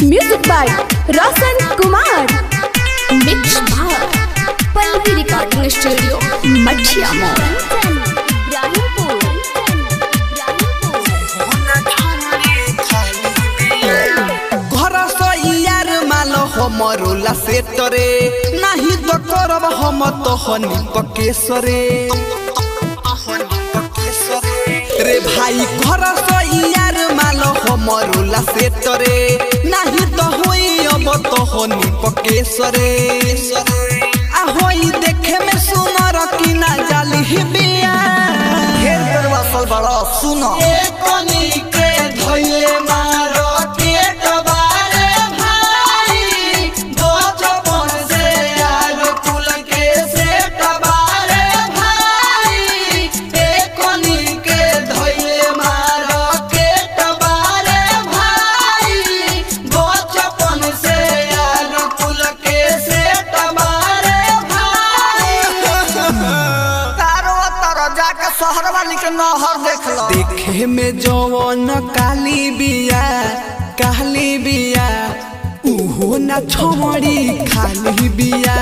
Music by Roshan Kumar. Mix by Pallavi recording studio Mathia mall. हमरोला से तरे नहीं तो करब हम तो हनी पकेसरे रे भाई घर यार मालो हमरोला से तरे नहीं तो होई अब तो हनी पकेसरे आ होई देखे में सुनर की ना जाली बिया घेर करवा सल बड़ा सुनो ए कनी के धइले मारो के कबारे देखे में जवन काली बिया उहो न छोड़ी खाली बिया।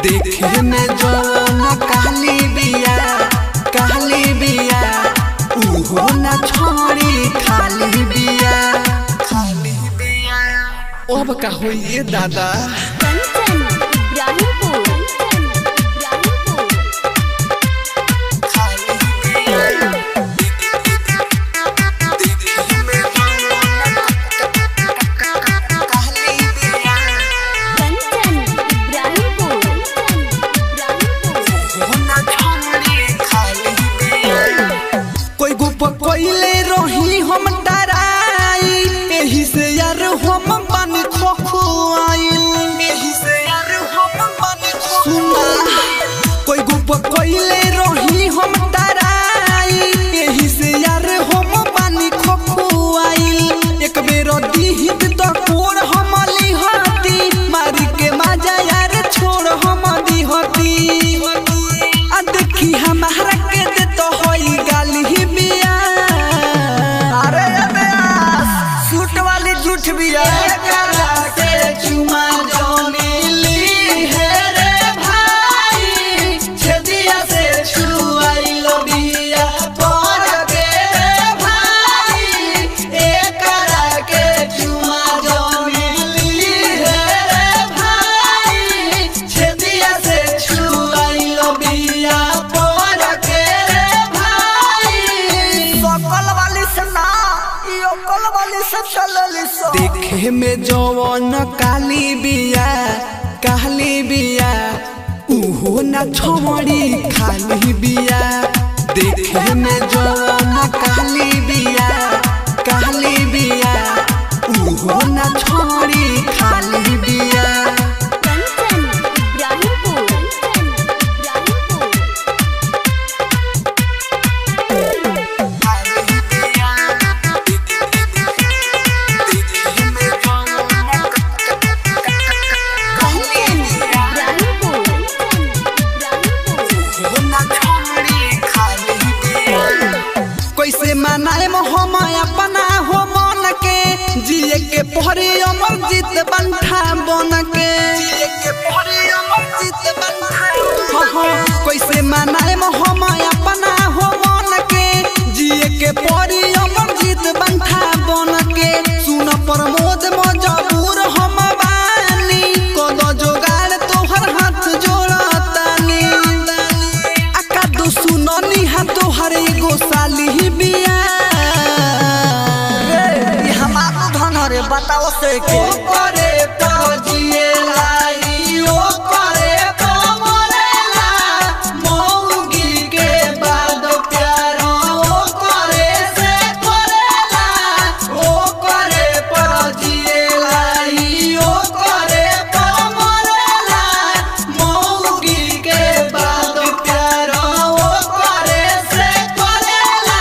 देखे में जवन काली बिया उहो न छोड़ी खाली बिया। अब का होइए दादा कोइले रही हम डराई एही से यार हम बन खोखुआइल एही से यार हम बन सुना कोई गुप कोइले रही हम डराई एही से यार हम बन खोखुआइल। एक बेर दीहित तो कोर हम लिहती मारी के मजा यार छोड़ हम दिहती आ देखी हमारा के दे तो होई गाली बिया झूठ बिया के चुमा जोनीली है रे भाई छदिया से छुआइल बिया पर के रे भाई एकरा के चुमा जोनीली है रे भाई छदिया से छुआइल बिया पर के रे भाई सकल वाली सना यो कल वाली सब चलली। देखे में जवन काली बिया उहो न छोड़ी खाली बिया। देखे में जवन काली बिया उहो न छोड़ी खाली बिया। कैसे मनाए हम अपना हो मन के जिए के पहरी अमर जीत बंठा बन के कैसे मनाए हम अपना हो मन के जिए के पहरी अमर जीत बंठा बन के। सुन प्रमोद मजबूर हम बानी कद जोगाड़ तोहर हाथ जोड़तानी आका दो सुननी हा तोहर एगो साली बिया रे हमारो धन रे बताओ से के करे तो जिए लाई ओ करे तो मरेला मौगी के बाद प्यार ओ करे से करेला ओ करे पर जिए लाई ओ करे पर मरेला मौगी के बाद प्यार ओ करे से करेला।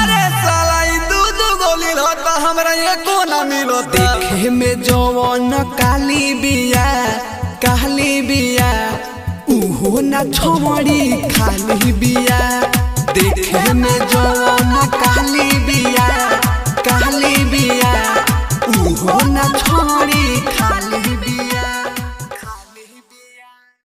अरे साला ई दूध गोली होता हमरा एको ना मिलो। देखे में जवन काली बिया उहो न छोड़ी खाली बिया। देखे में जवन काली बिया